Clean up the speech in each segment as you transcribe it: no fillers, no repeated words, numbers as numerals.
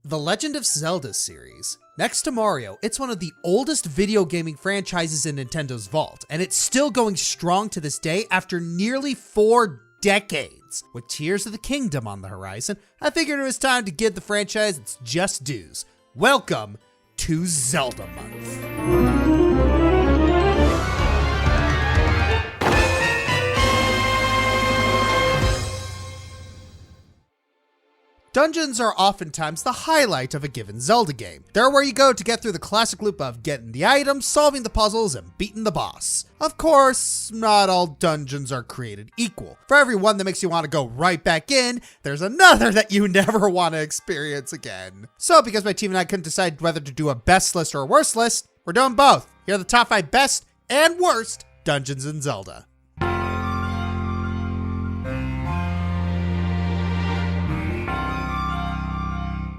The Legend of Zelda series. Next to Mario, it's one of the oldest video gaming franchises in Nintendo's vault, and it's still going strong to this day after nearly 4 decades. With Tears of the Kingdom on the horizon, I figured it was time to give the franchise its just dues. Welcome to Zelda Month. Dungeons are oftentimes the highlight of a given Zelda game. They're where you go to get through the classic loop of getting the items, solving the puzzles, and beating the boss. Of course, not all dungeons are created equal. For every one that makes you want to go right back in, there's another that you never want to experience again. So because my team and I couldn't decide whether to do a best list or a worst list, we're doing both. Here are the top 5 best and worst dungeons in Zelda.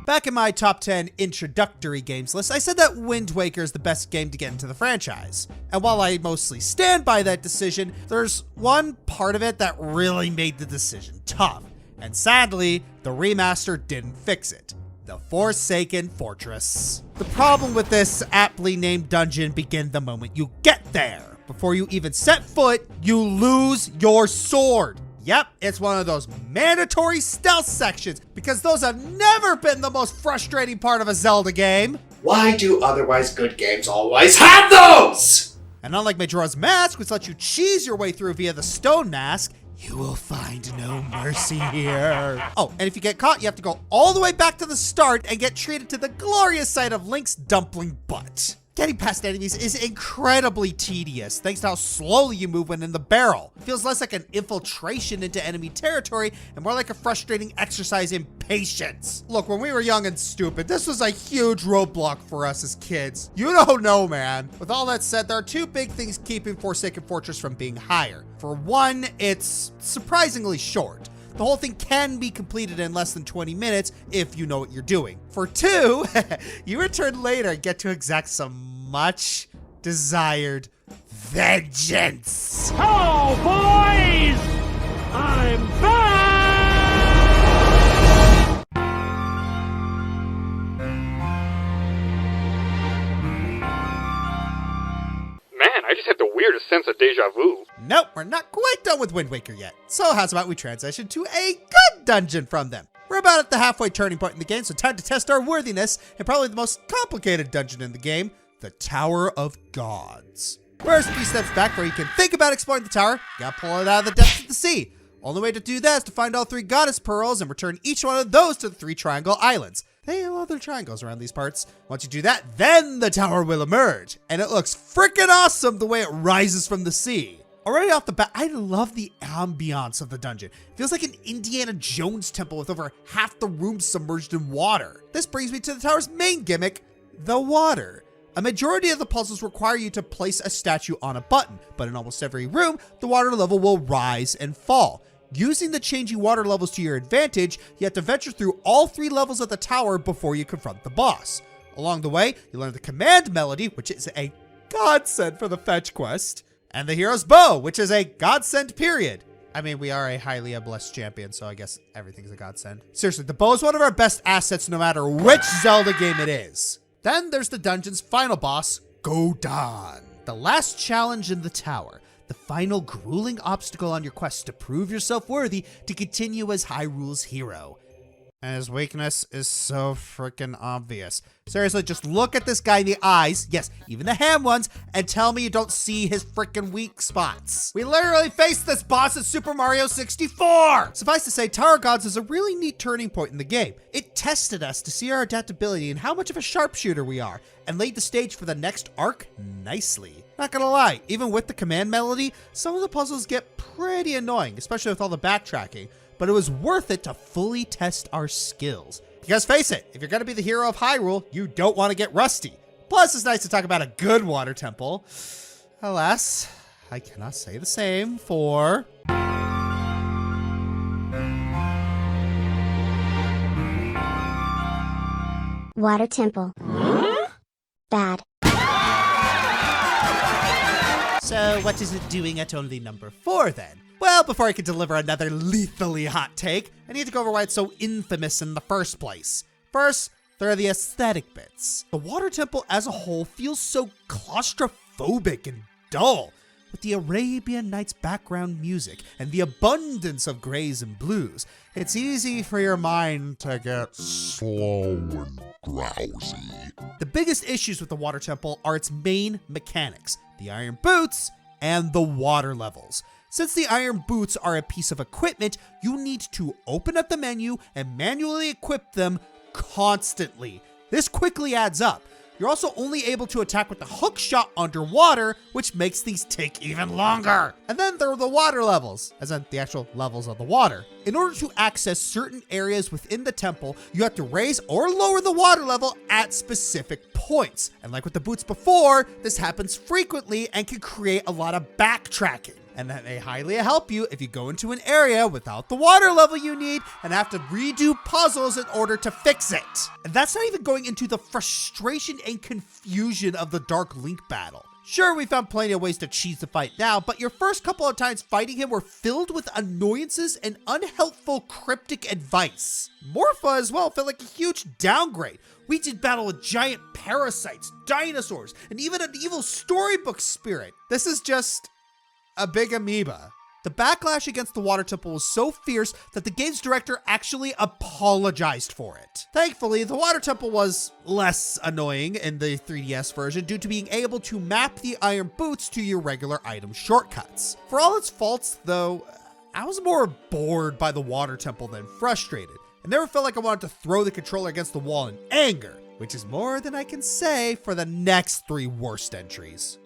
Back in my top 10 introductory games list, I said that Wind Waker is the best game to get into the franchise. And while I mostly stand by that decision, there's one part of it that really made the decision tough. And sadly, the remaster didn't fix it. The Forsaken Fortress. The problem with this aptly named dungeon begins the moment you get there. Before you even set foot, you lose your sword. Yep, it's one of those mandatory stealth sections, because those have never been the most frustrating part of a Zelda game. Why do otherwise good games always have those? And unlike Majora's Mask, which lets you cheese your way through via the stone mask, you will find no mercy here. Oh, and if you get caught, you have to go all the way back to the start and get treated to the glorious sight of Link's dumpling butt. Getting past enemies is incredibly tedious thanks to how slowly you move when in the barrel. It feels less like an infiltration into enemy territory and more like a frustrating exercise in patience. Look, when we were young and stupid, this was a huge roadblock for us as kids. You don't know, man. With all that said, there are 2 big things keeping Forsaken Fortress from being higher. For one, it's surprisingly short. The whole thing can be completed in less than 20 minutes if you know what you're doing. For 2, you return later and get to exact some much desired vengeance. Hello, boys! I'm back! Man, I just had the weirdest sense of deja vu. Nope, we're not quite done with Wind Waker yet. So how's about we transition to a good dungeon from them? We're about at the halfway turning point in the game, so time to test our worthiness in probably the most complicated dungeon in the game, the Tower of Gods. First, a few steps back before you can think about exploring the tower, you gotta pull it out of the depths of the sea. Only way to do that is to find all 3 goddess pearls and return each one of those to the 3 triangle islands. They have other triangles around these parts. Once you do that, then the tower will emerge. And it looks freaking awesome the way it rises from the sea. Already off the bat, I love the ambiance of the dungeon. It feels like an Indiana Jones temple with over half the room submerged in water. This brings me to the tower's main gimmick, the water. A majority of the puzzles require you to place a statue on a button, but in almost every room, the water level will rise and fall. Using the changing water levels to your advantage, you have to venture through all 3 levels of the tower before you confront the boss. Along the way, you learn the command melody, which is a godsend for the fetch quest, and the hero's bow, which is a godsend period. I mean, we are a highly blessed champion, so I guess everything's a godsend. Seriously, the bow is one of our best assets no matter which Zelda game it is. Then there's the dungeon's final boss, Godan, the last challenge in the tower. The final grueling obstacle on your quest to prove yourself worthy to continue as Hyrule's hero. And his weakness is so freaking obvious. Seriously, just look at this guy in the eyes, yes, even the ham ones, and tell me you don't see his freaking weak spots. We literally faced this boss in Super Mario 64! Suffice to say, Tower of Gods is a really neat turning point in the game. It tested us to see our adaptability and how much of a sharpshooter we are, and laid the stage for the next arc nicely. Not gonna lie, even with the command melody, some of the puzzles get pretty annoying, especially with all the backtracking, but it was worth it to fully test our skills. Because face it, if you're gonna be the hero of Hyrule, you don't want to get rusty. Plus, it's nice to talk about a good water temple. Alas, I cannot say the same for... Water temple. Bad. So what is it doing at only number 4 then? Well, before I can deliver another lethally hot take, I need to go over why it's so infamous in the first place. First, There are the aesthetic bits. The water temple as a whole feels so claustrophobic and dull. With the Arabian Nights background music and the abundance of grays and blues, it's easy for your mind to get slow and drowsy. The biggest issues with the water temple are its main mechanics, the iron boots and the water levels. Since the iron boots are a piece of equipment, you need to open up the menu and manually equip them constantly. This quickly adds up. You're also only able to attack with the hook shot underwater, which makes these take even longer. And then there are the water levels, as in the actual levels of the water. In order to access certain areas within the temple, you have to raise or lower the water level at specific points. And like with the boots before, this happens frequently and can create a lot of backtracking. And that may highly help you if you go into an area without the water level you need and have to redo puzzles in order to fix it. And that's not even going into the frustration and confusion of the Dark Link battle. Sure, we found plenty of ways to cheese the fight now, but your first couple of times fighting him were filled with annoyances and unhelpful cryptic advice. Morpha as well felt like a huge downgrade. We did battle with giant parasites, dinosaurs, and even an evil storybook spirit. This is just a big amoeba. The backlash against the water temple was so fierce that the game's director actually apologized for it. Thankfully, the water temple was less annoying in the 3DS version due to being able to map the iron boots to your regular item shortcuts. For all its faults, though, I was more bored by the water temple than frustrated. I never felt like I wanted to throw the controller against the wall in anger, which is more than I can say for the next 3 worst entries.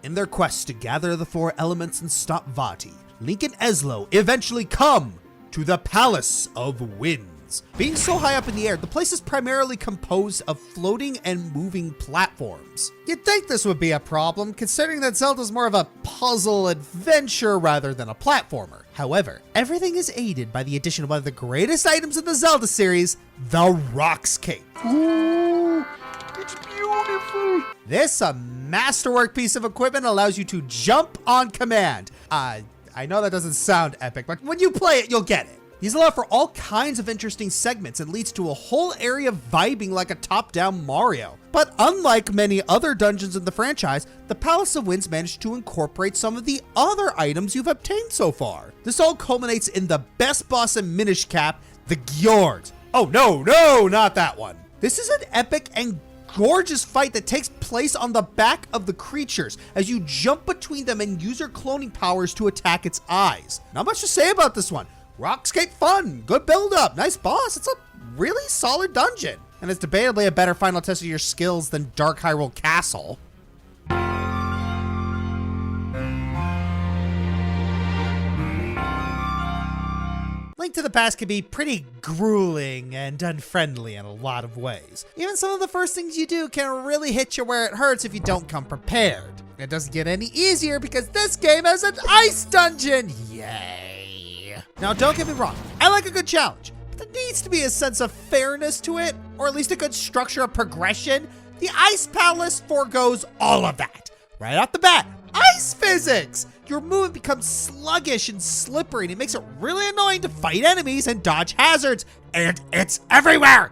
In their quest to gather the 4 elements and stop Vati, Link and Eslo eventually come to the Palace of Winds. Being so high up in the air, the place is primarily composed of floating and moving platforms. You'd think this would be a problem, considering that Zelda's more of a puzzle adventure rather than a platformer. However, everything is aided by the addition of one of the greatest items in the Zelda series, the Rocks Cape. Ooh, it's beautiful. This masterwork piece of equipment allows you to jump on command. I know that doesn't sound epic, but when you play it, you'll get it. These allow for all kinds of interesting segments and leads to a whole area vibing like a top-down Mario. But unlike many other dungeons in the franchise, the Palace of Winds managed to incorporate some of the other items you've obtained so far. This all culminates in the best boss in Minish Cap, the Gjord. Oh no, not that one. This is an epic and gorgeous fight that takes place on the back of the creatures as you jump between them and use your cloning powers to attack its eyes. Not much to say about this one. Rockscape fun, good build up, nice boss. It's a really solid dungeon. And it's debatably a better final test of your skills than Dark Hyrule Castle. Link to the Past can be pretty grueling and unfriendly in a lot of ways. Even some of the first things you do can really hit you where it hurts if you don't come prepared. It doesn't get any easier because this game has an ice dungeon! Yay! Now don't get me wrong, I like a good challenge, but there needs to be a sense of fairness to it, or at least a good structure of progression. The Ice Palace forgoes all of that. Right off the bat, ice physics! Your movement becomes sluggish and slippery, and it makes it really annoying to fight enemies and dodge hazards, and it's everywhere!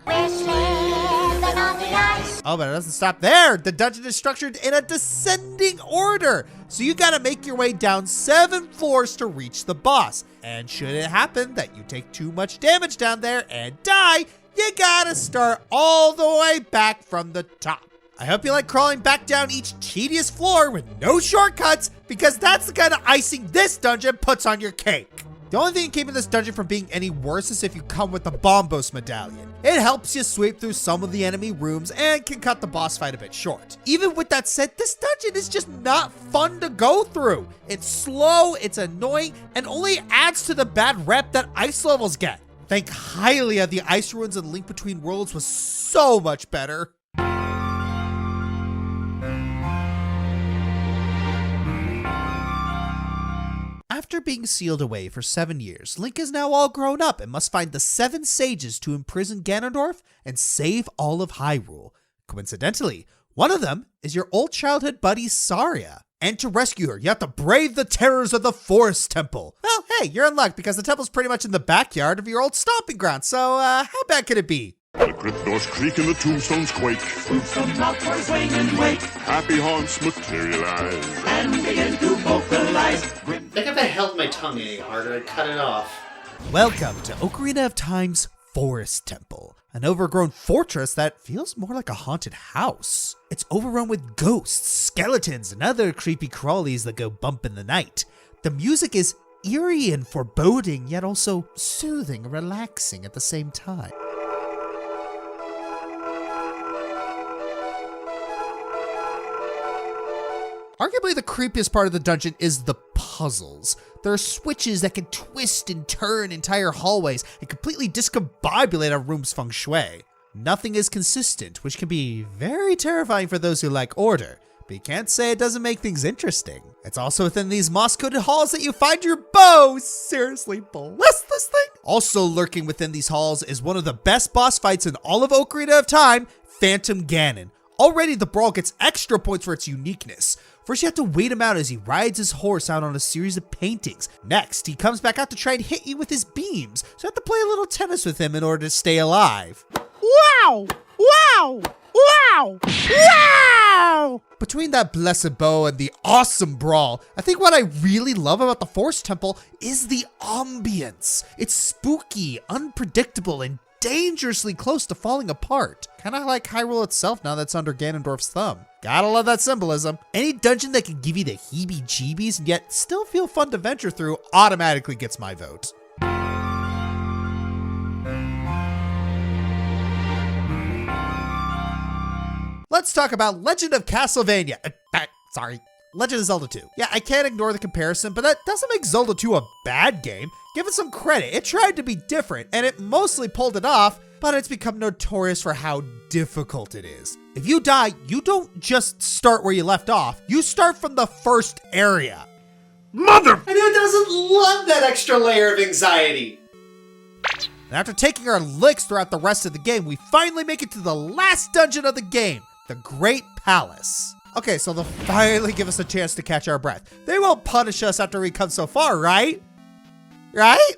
Oh, but it doesn't stop there. The dungeon is structured in a descending order, so you gotta make your way down 7 floors to reach the boss. And should it happen that you take too much damage down there and die, you gotta start all the way back from the top. I hope you like crawling back down each tedious floor with no shortcuts, because that's the kind of icing this dungeon puts on your cake. The only thing keeping this dungeon from being any worse is if you come with the Bombos medallion. It helps you sweep through some of the enemy rooms and can cut the boss fight a bit short. Even with that said, this dungeon is just not fun to go through. It's slow, it's annoying, and only adds to the bad rep that ice levels get. Think highly of the ice ruins in Link Between Worlds was so much better. After being sealed away for 7 years, Link is now all grown up and must find the 7 sages to imprison Ganondorf and save all of Hyrule. Coincidentally, one of them is your old childhood buddy Saria. And to rescue her, you have to brave the terrors of the Forest Temple. Well, hey, you're in luck because the temple's pretty much in the backyard of your old stomping ground, so how bad could it be? The crypt doors creak and the tombstones quake. Some doctors swing and wake Happy haunts materialize. and begin to vocalize. I think if I held my tongue any harder, I'd cut it off. Welcome to Ocarina of Time's Forest Temple, an overgrown fortress that feels more like a haunted house. It's overrun with ghosts, skeletons, and other creepy crawlies that go bump in the night. The music is eerie and foreboding, yet also soothing and relaxing at the same time. Arguably the creepiest part of the dungeon is the puzzles. There are switches that can twist and turn entire hallways and completely discombobulate a room's feng shui. Nothing is consistent, which can be very terrifying for those who like order, but you can't say it doesn't make things interesting. It's also within these moss-coated halls that you find your bow. Seriously, bless this thing. Also lurking within these halls is one of the best boss fights in all of Ocarina of Time, Phantom Ganon. Already the brawl gets extra points for its uniqueness. First, you have to wait him out as he rides his horse out on a series of paintings. Next, he comes back out to try and hit you with his beams, so you have to play a little tennis with him in order to stay alive. Wow! Wow! Wow! Wow! Between that blessed bow and the awesome brawl, I think what I really love about the Forest Temple is the ambience. It's spooky, unpredictable, and dangerously close to falling apart. Kinda like Hyrule itself now that's under Ganondorf's thumb. Gotta love that symbolism. Any dungeon that can give you the heebie-jeebies and yet still feel fun to venture through automatically gets my vote. Let's talk about Legend of Castlevania. Legend of Zelda 2. Yeah, I can't ignore the comparison, but that doesn't make Zelda 2 a bad game. Give it some credit. It tried to be different, and it mostly pulled it off, but it's become notorious for how difficult it is. If you die, you don't just start where you left off. You start from the first area. Mother! And who doesn't love that extra layer of anxiety? And after taking our licks throughout the rest of the game, we finally make it to the last dungeon of the game, the Great Palace. Okay, so they'll finally give us a chance to catch our breath. They won't punish us after we come so far, right? Right?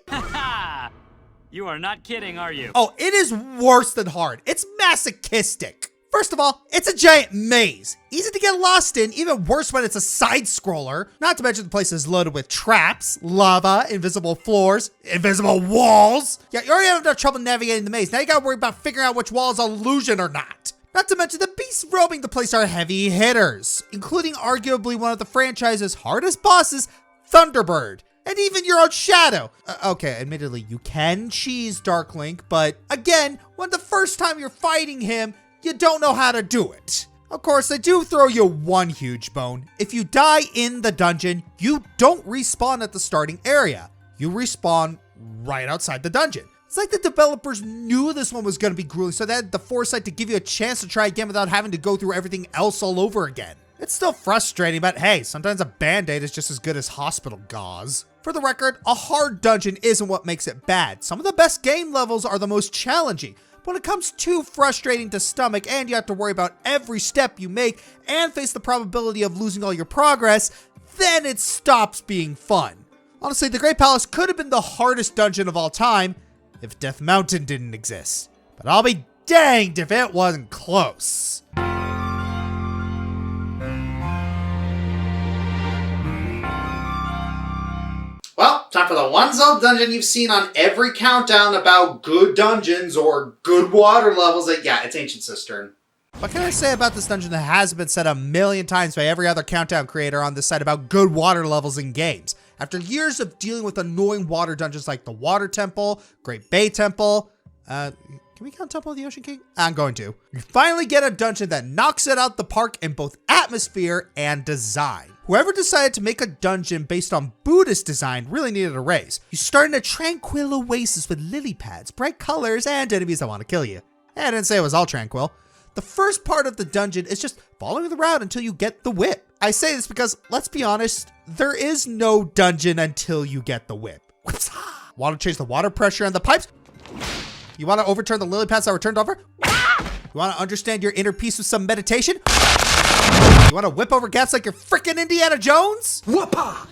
You are not kidding, are you? Oh, it is worse than hard. It's masochistic. First of all, it's a giant maze. Easy to get lost in, even worse when it's a side-scroller. Not to mention the place is loaded with traps, lava, invisible floors, invisible walls. Yeah, you already have enough trouble navigating the maze. Now you gotta worry about figuring out which wall is illusion or not. Not to mention the beasts roaming the place are heavy hitters, including arguably one of the franchise's hardest bosses, Thunderbird. And even your own shadow. Okay, admittedly, you can cheese Dark Link, but again, when the first time you're fighting him, you don't know how to do it. Of course, I do throw you one huge bone. If you die in the dungeon, you don't respawn at the starting area. You respawn right outside the dungeon. It's like the developers knew this one was going to be grueling, so they had the foresight to give you a chance to try again without having to go through everything else all over again. It's still frustrating, but hey, sometimes a band-aid is just as good as hospital gauze. For the record, a hard dungeon isn't what makes it bad. Some of the best game levels are the most challenging. But when it comes too frustrating to stomach and you have to worry about every step you make and face the probability of losing all your progress, then it stops being fun. Honestly, the Great Palace could have been the hardest dungeon of all time if Death Mountain didn't exist. But I'll be danged if it wasn't close. Well, time for the one Zelda dungeon you've seen on every countdown about good dungeons or good water levels. Yeah, it's Ancient Cistern. What can I say about this dungeon that has been said a million times by every other countdown creator on this site about good water levels in games? After years of dealing with annoying water dungeons like the Water Temple, Great Bay Temple, can we count Temple of the Ocean King? I'm going to. You finally get a dungeon that knocks it out the park in both atmosphere and design. Whoever decided to make a dungeon based on Buddhist design really needed a raise. You start in a tranquil oasis with lily pads, bright colors, and enemies that want to kill you. I didn't say it was all tranquil. The first part of the dungeon is just following the route until you get the whip. I say this because, let's be honest, there is no dungeon until you get the whip. Want to change the water pressure on the pipes? You want to overturn the lily pads that were turned over? You want to understand your inner peace with some meditation? You want to whip over gaps like you're freaking Indiana Jones? Whoopah!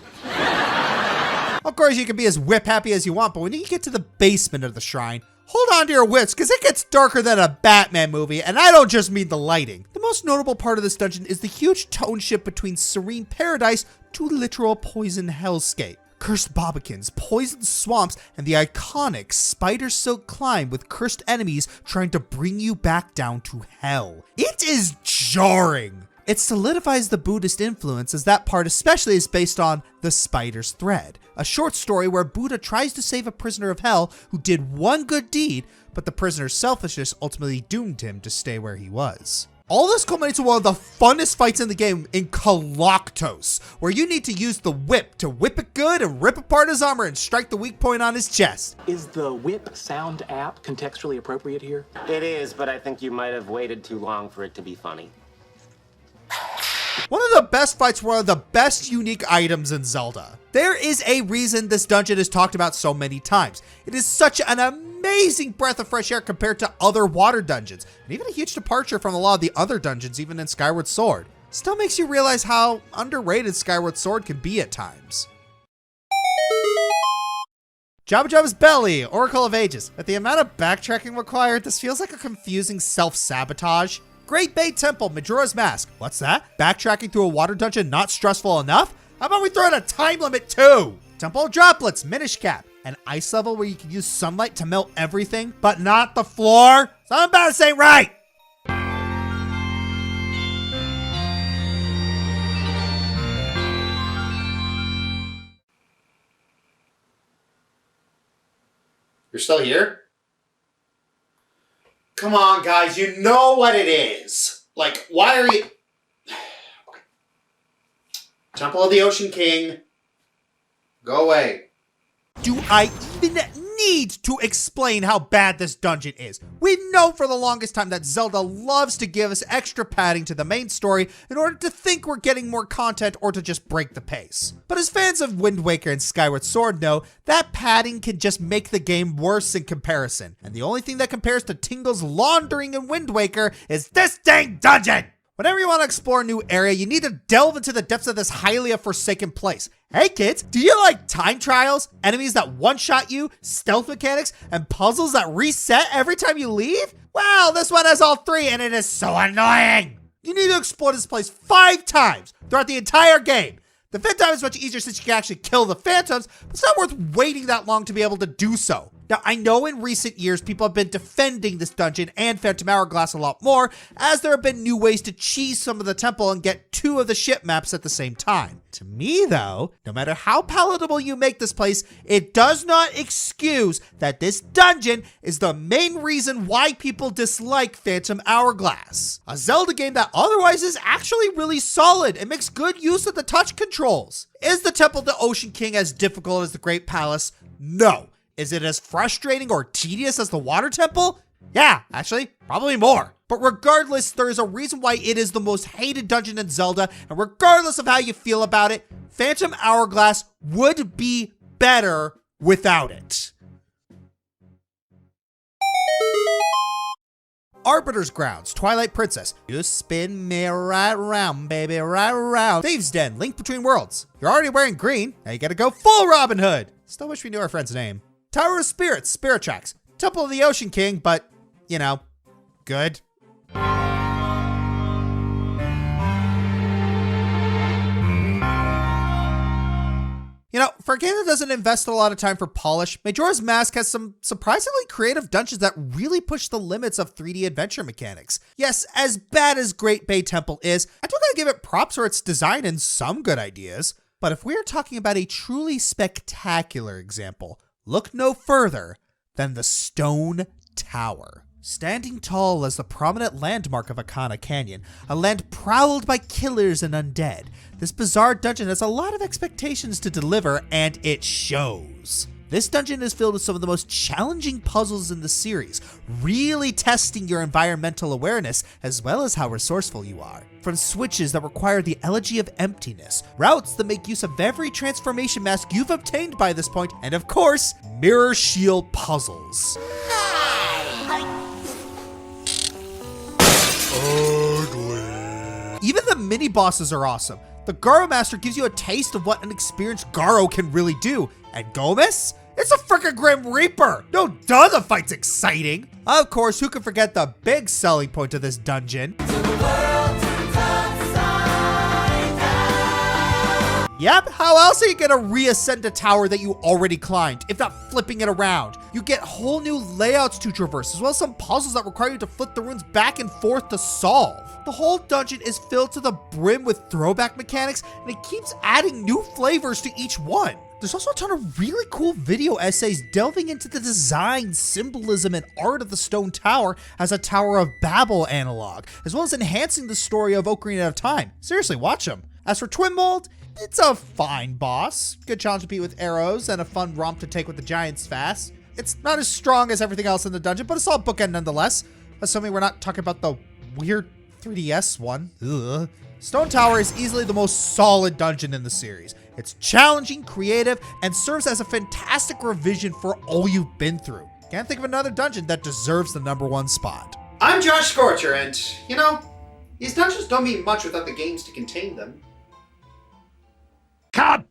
Of course, you can be as whip happy as you want, but when you get to the basement of the shrine, hold on to your wits, because it gets darker than a Batman movie, and I don't just mean the lighting. The most notable part of this dungeon is the huge tone shift between serene paradise to literal poison hellscape. Cursed bobbikins, poisoned swamps, and the iconic spider silk climb with cursed enemies trying to bring you back down to hell. It is jarring. It solidifies the Buddhist influence, as that part especially is based on The Spider's Thread, a short story where Buddha tries to save a prisoner of hell who did one good deed, but the prisoner's selfishness ultimately doomed him to stay where he was. All this culminates in one of the funnest fights in the game in Kaloctos, where you need to use the whip to whip it good and rip apart his armor and strike the weak point on his chest. Is the whip sound app contextually appropriate here? It is, but I think you might have waited too long for it to be funny. One of the best fights, one of the best unique items in Zelda. There is a reason this dungeon is talked about so many times. It is such an amazing breath of fresh air compared to other water dungeons, and even a huge departure from a lot of the other dungeons, even in Skyward Sword. Still makes you realize how underrated Skyward Sword can be at times. Jabba Jabba's Belly, Oracle of Ages. With the amount of backtracking required, this feels like a confusing self-sabotage. Great Bay Temple, Majora's Mask. What's that? Backtracking through a water dungeon not stressful enough? How about we throw in a time limit too? Temple of Droplets, Minish Cap. An ice level where you can use sunlight to melt everything, but not the floor? Something about this ain't right. You're still here? Come on, guys, you know what it is. Like, why are you... Temple of the Ocean King. Go away. Do I even need to explain how bad this dungeon is? We've known for the longest time that Zelda loves to give us extra padding to the main story in order to think we're getting more content or to just break the pace. But as fans of Wind Waker and Skyward Sword know, that padding can just make the game worse in comparison. And the only thing that compares to Tingle's laundering in Wind Waker is this dang dungeon! Whenever you want to explore a new area, you need to delve into the depths of this highly forsaken place. Hey kids, do you like time trials, enemies that one-shot you, stealth mechanics, and puzzles that reset every time you leave? Well, this one has all three and it is so annoying. You need to explore this place 5 times throughout the entire game. The 5th time is much easier since you can actually kill the phantoms, but it's not worth waiting that long to be able to do so. Now, I know in recent years, people have been defending this dungeon and Phantom Hourglass a lot more, as there have been new ways to cheese some of the temple and get 2 of the ship maps at the same time. To me, though, no matter how palatable you make this place, it does not excuse that this dungeon is the main reason why people dislike Phantom Hourglass. A Zelda game that otherwise is actually really solid and makes good use of the touch controls. Is the Temple of the Ocean King as difficult as the Great Palace? No. Is it as frustrating or tedious as the Water Temple? Yeah, actually, probably more. But regardless, there is a reason why it is the most hated dungeon in Zelda, and regardless of how you feel about it, Phantom Hourglass would be better without it. Arbiter's Grounds, Twilight Princess. You spin me right round, baby, right round. Thieves' Den, Link Between Worlds. You're already wearing green, now you gotta go full Robin Hood. Still wish we knew our friend's name. Tower of Spirits, Spirit Tracks. Temple of the Ocean King, but, you know, good. You know, for a game that doesn't invest a lot of time for polish, Majora's Mask has some surprisingly creative dungeons that really push the limits of 3D adventure mechanics. Yes, as bad as Great Bay Temple is, I do gotta give it props for its design and some good ideas. But if we're talking about a truly spectacular example, look no further than the Stone Tower. Standing tall as the prominent landmark of Akana Canyon, a land prowled by killers and undead, this bizarre dungeon has a lot of expectations to deliver, and it shows. This dungeon is filled with some of the most challenging puzzles in the series, really testing your environmental awareness as well as how resourceful you are. From switches that require the Elegy of Emptiness, routes that make use of every transformation mask you've obtained by this point, and of course, mirror shield puzzles. Ugly. Even the mini bosses are awesome. The Garo Master gives you a taste of what an experienced Garo can really do. And Gomez? It's a frickin' Grim Reaper! No duh, the fight's exciting! Of course, who can forget the big selling point of this dungeon? Yep, how else are you gonna reascend a tower that you already climbed, if not flipping it around? You get whole new layouts to traverse, as well as some puzzles that require you to flip the runes back and forth to solve. The whole dungeon is filled to the brim with throwback mechanics, and it keeps adding new flavors to each one. There's also a ton of really cool video essays delving into the design, symbolism, and art of the stone tower as a Tower of Babel analog, as well as enhancing the story of Ocarina of Time. Seriously, watch them. As for Twin Mold, it's a fine boss. Good challenge to beat with arrows and a fun romp to take with the giants fast. It's not as strong as everything else in the dungeon, but a solid bookend nonetheless, assuming we're not talking about the weird 3DS one. Ugh. Stone Tower is easily the most solid dungeon in the series. It's challenging, creative, and serves as a fantastic revision for all you've been through. Can't think of another dungeon that deserves the #1 spot. I'm Josh Scorcher, and, you know, these dungeons don't mean much without the games to contain them. Cut!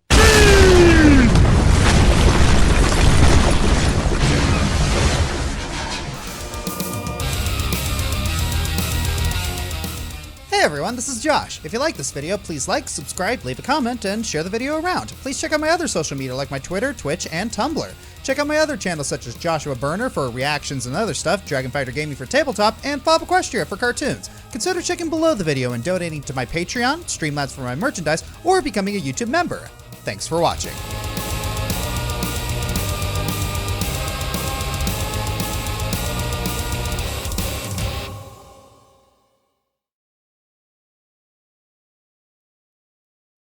Hey everyone, this is Josh. If you like this video, please like, subscribe, leave a comment, and share the video around. Please check out my other social media like my Twitter, Twitch, and Tumblr. Check out my other channels such as Joshua Burner for reactions and other stuff, Dragon Fighter Gaming for tabletop, and Bob Equestria for cartoons. Consider checking below the video and donating to my Patreon, Streamlabs for my merchandise, or becoming a YouTube member. Thanks for watching.